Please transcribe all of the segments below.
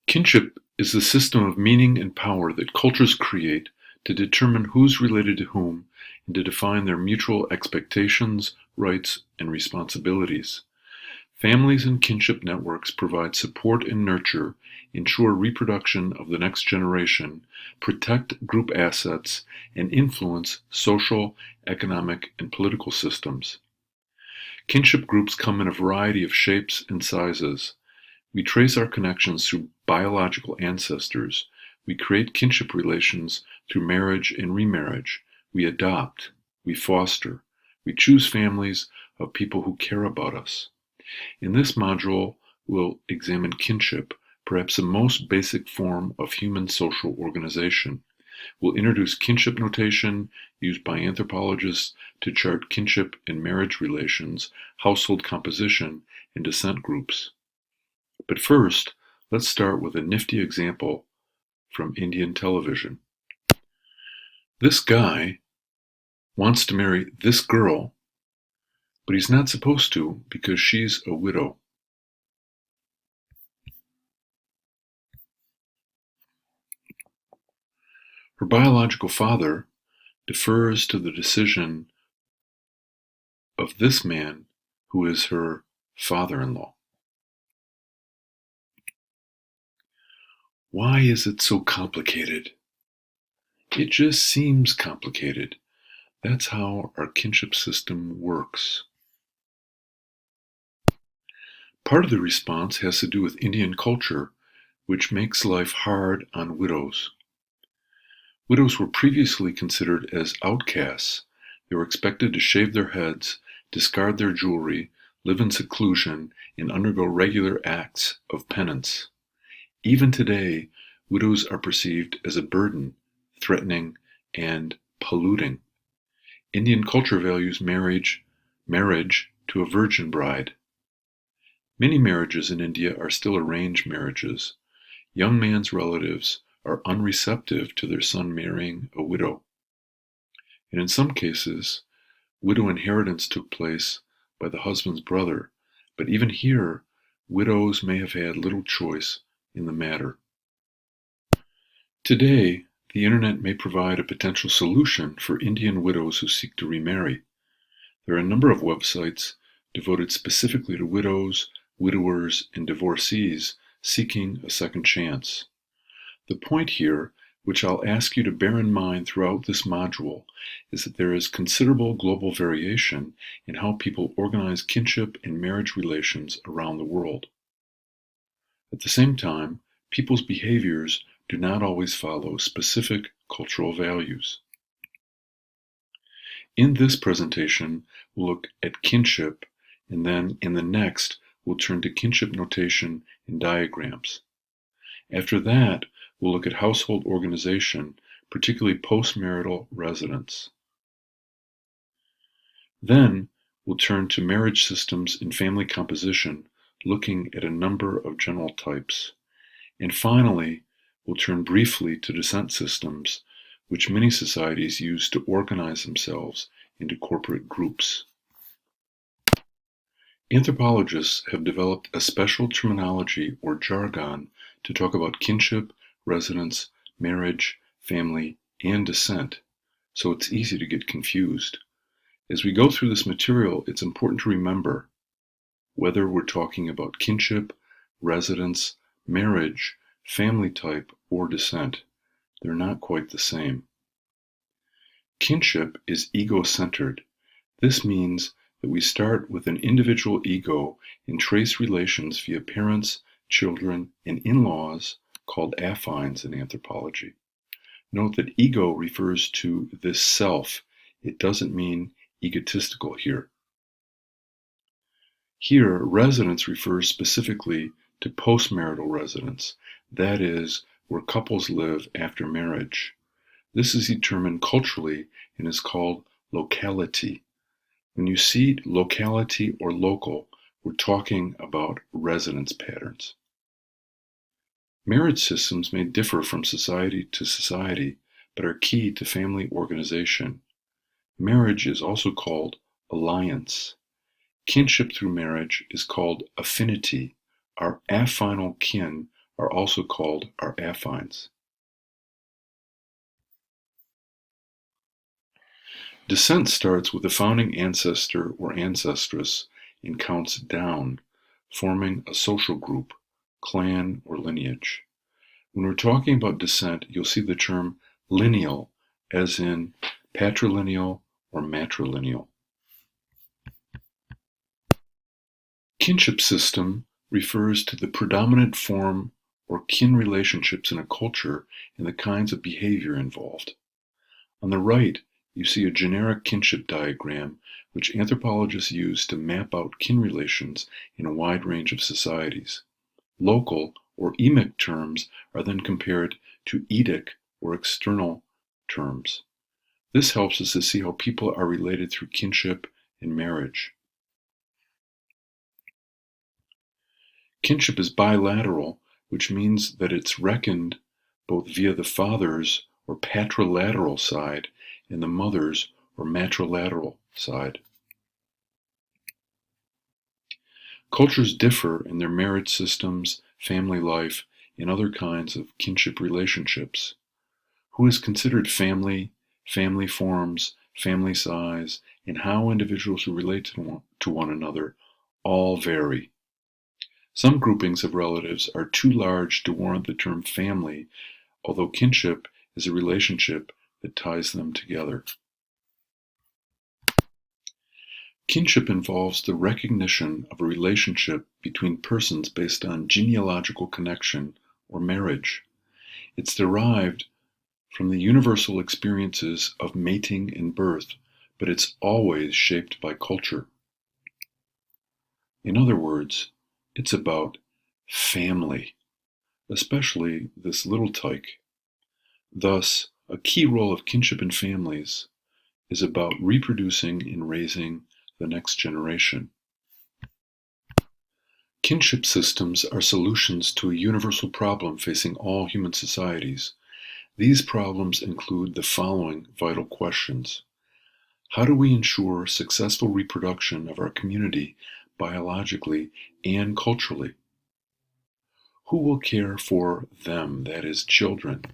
Kinship is the system of meaning and power that cultures create to determine who's related to whom and to define their mutual expectations, rights, and responsibilities. Families and kinship networks provide support and nurture, ensure reproduction of the next generation, protect group assets, and influence social, economic, and political systems. Kinship groups come in a variety of shapes and sizes. We trace our connections through biological ancestors. We create kinship relations through marriage and remarriage. We adopt. We foster. We choose families of people who care about us. In this module, we'll examine kinship, perhaps the most basic form of human social organization. We'll introduce kinship notation used by anthropologists to chart kinship and marriage relations, household composition, and descent groups. But first, let's start with a nifty example from Indian television. This guy wants to marry this girl, but he's not supposed to because she's a widow. Her biological father defers to the decision of this man who is her father-in-law. Why is it so complicated? It just seems complicated. That's how our kinship system works. Part of the response has to do with Indian culture, which makes life hard on widows. Widows were previously considered as outcasts. They were expected to shave their heads, discard their jewelry, live in seclusion, and undergo regular acts of penance. Even today, widows are perceived as a burden, threatening, and polluting. Indian culture values marriage to a virgin bride. Many marriages in India are still arranged marriages. Young man's relatives are unreceptive to their son marrying a widow. And in some cases, widow inheritance took place by the husband's brother, but even here, widows may have had little choice in the matter. Today, the internet may provide a potential solution for Indian widows who seek to remarry. There are a number of websites devoted specifically to widows, widowers, and divorcees seeking a second chance. The point here, which I'll ask you to bear in mind throughout this module, is that there is considerable global variation in how people organize kinship and marriage relations around the world. At the same time, people's behaviors do not always follow specific cultural values. In this presentation, we'll look at kinship, and then in the next, we'll turn to kinship notation and diagrams. After that, we'll look at household organization, particularly postmarital residence. Then, we'll turn to marriage systems and family composition, looking at a number of general types. And finally, we'll turn briefly to descent systems, which many societies use to organize themselves into corporate groups. Anthropologists have developed a special terminology or jargon to talk about kinship, residence, marriage, family, and descent, so it's easy to get confused. As we go through this material, it's important to remember whether we're talking about kinship, residence, marriage, family type, or descent. They're not quite the same. Kinship is ego-centered. This means that we start with an individual ego and trace relations via parents, children, and in-laws, called affines in anthropology. Note that ego refers to this self. It doesn't mean egotistical here. Here, residence refers specifically to postmarital residence, that is, where couples live after marriage. This is determined culturally and is called locality. When you see locality or local, we're talking about residence patterns. Marriage systems may differ from society to society, but are key to family organization. Marriage is also called alliance. Kinship through marriage is called affinity. Our affinal kin are also called our affines. Descent starts with the founding ancestor or ancestress and counts down, forming a social group, clan, or lineage. When we're talking about descent, you'll see the term lineal, as in patrilineal or matrilineal. Kinship system refers to the predominant form or kin relationships in a culture and the kinds of behavior involved. On the right, you see a generic kinship diagram which anthropologists use to map out kin relations in a wide range of societies. Local or emic terms are then compared to edic or external terms. This helps us to see how people are related through kinship and marriage. Kinship is bilateral, which means that it's reckoned both via the father's or patrilateral side and the mother's or matrilateral side. Cultures differ in their marriage systems, family life, and other kinds of kinship relationships. Who is considered family, family forms, family size, and how individuals relate to one another all vary. Some groupings of relatives are too large to warrant the term family, although kinship is a relationship that ties them together. Kinship involves the recognition of a relationship between persons based on genealogical connection or marriage. It's derived from the universal experiences of mating and birth, but it's always shaped by culture. In other words, it's about family, especially this little tyke. Thus, a key role of kinship in families is about reproducing and raising the next generation. Kinship systems are solutions to a universal problem facing all human societies. These problems include the following vital questions. How do we ensure successful reproduction of our community biologically and culturally? Who will care for them, that is, children?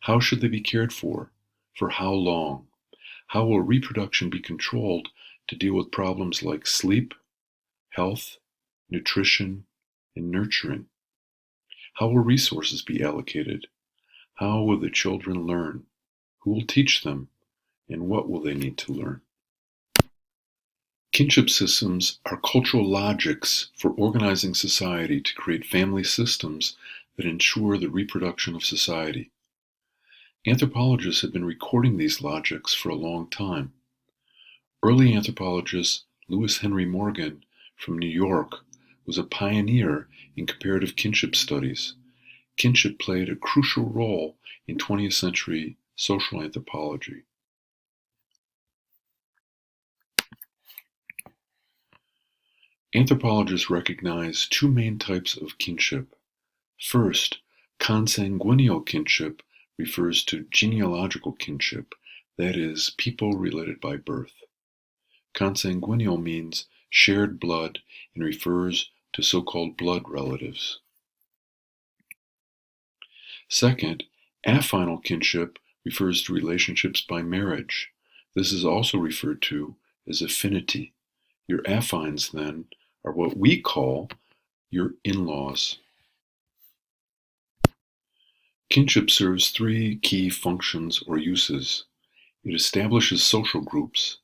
How should they be cared for? For how long? How will reproduction be controlled to deal with problems like sleep, health, nutrition, and nurturing? How will resources be allocated? How will the children learn? Who will teach them? And what will they need to learn? Kinship systems are cultural logics for organizing society to create family systems that ensure the reproduction of society. Anthropologists have been recording these logics for a long time. Early anthropologist Lewis Henry Morgan from New York was a pioneer in comparative kinship studies. Kinship played a crucial role in 20th century social anthropology. Anthropologists recognize two main types of kinship. First, consanguineal kinship refers to genealogical kinship, that is, people related by birth. Consanguineal means shared blood and refers to so-called blood relatives. Second, affinal kinship refers to relationships by marriage. This is also referred to as affinity. Your affines, then, are what we call your in-laws. Kinship serves three key functions or uses. It establishes social groups,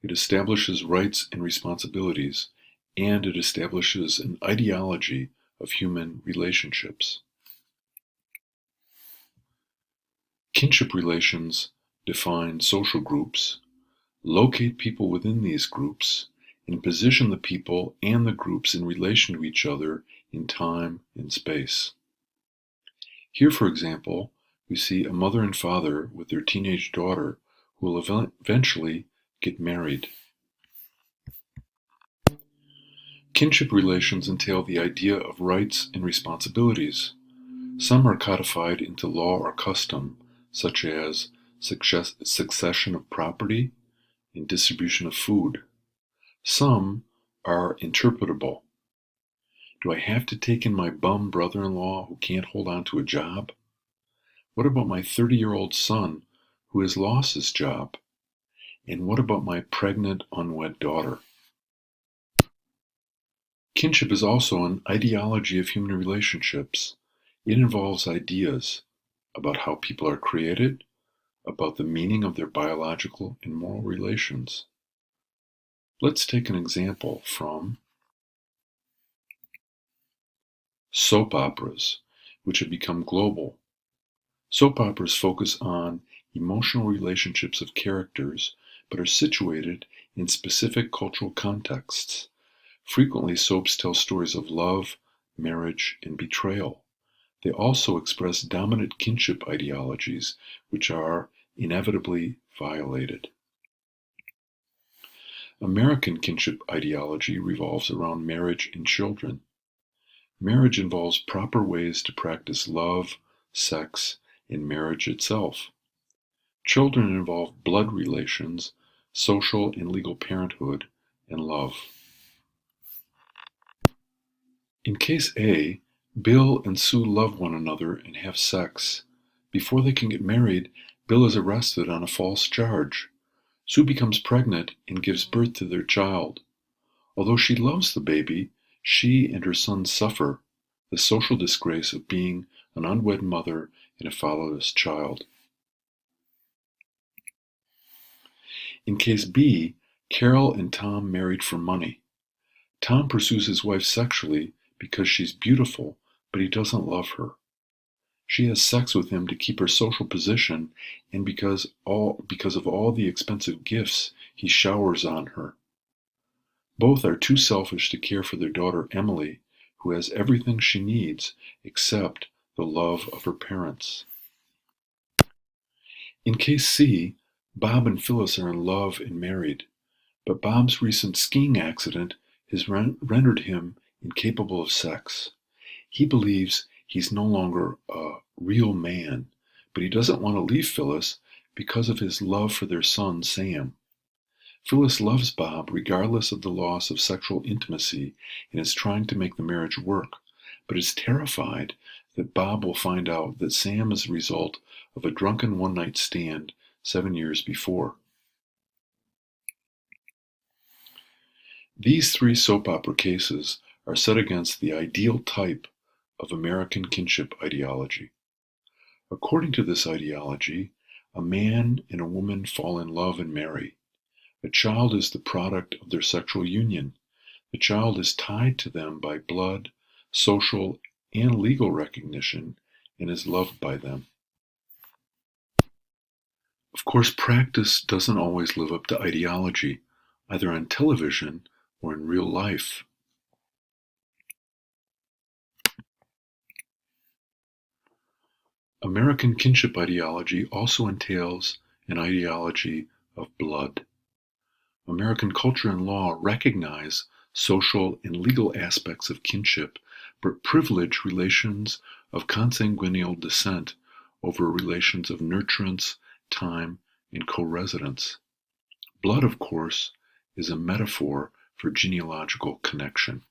it establishes rights and responsibilities, and it establishes an ideology of human relationships. Kinship relations define social groups, locate people within these groups, and position the people and the groups in relation to each other in time and space. Here, for example, we see a mother and father with their teenage daughter who will eventually get married. Kinship relations entail the idea of rights and responsibilities. Some are codified into law or custom, such as succession of property and distribution of food. Some are interpretable. Do I have to take in my bum brother-in-law who can't hold on to a job? What about my 30-year-old son who has lost his job? And what about my pregnant, unwed daughter? Kinship is also an ideology of human relationships. It involves ideas about how people are created, about the meaning of their biological and moral relations. Let's take an example from soap operas, which have become global. Soap operas focus on emotional relationships of characters, but are situated in specific cultural contexts. Frequently, soaps tell stories of love, marriage, and betrayal. They also express dominant kinship ideologies, which are inevitably violated. American kinship ideology revolves around marriage and children. Marriage involves proper ways to practice love, sex, and marriage itself. Children involve blood relations, social and legal parenthood, and love. In case A, Bill and Sue love one another and have sex. Before they can get married, Bill is arrested on a false charge. Sue becomes pregnant and gives birth to their child. Although she loves the baby, she and her son suffer the social disgrace of being an unwed mother and a fatherless child. In case B, Carol and Tom married for money. Tom pursues his wife sexually because she's beautiful, but he doesn't love her. She has sex with him to keep her social position and because of all the expensive gifts he showers on her. Both are too selfish to care for their daughter Emily, who has everything she needs except the love of her parents. In case C, Bob and Phyllis are in love and married, but Bob's recent skiing accident has rendered him incapable of sex. He believes he's no longer a real man, but he doesn't want to leave Phyllis because of his love for their son, Sam. Phyllis loves Bob regardless of the loss of sexual intimacy and is trying to make the marriage work, but is terrified that Bob will find out that Sam is the result of a drunken one-night stand 7 years before. These three soap opera cases are set against the ideal type of American kinship ideology. According to this ideology, a man and a woman fall in love and marry. A child is the product of their sexual union. The child is tied to them by blood, social, and legal recognition, and is loved by them. Of course, practice doesn't always live up to ideology, either on television or in real life. American kinship ideology also entails an ideology of blood. American culture and law recognize social and legal aspects of kinship, but privilege relations of consanguineal descent over relations of nurturance, time, and co-residence. Blood, of course, is a metaphor for genealogical connection.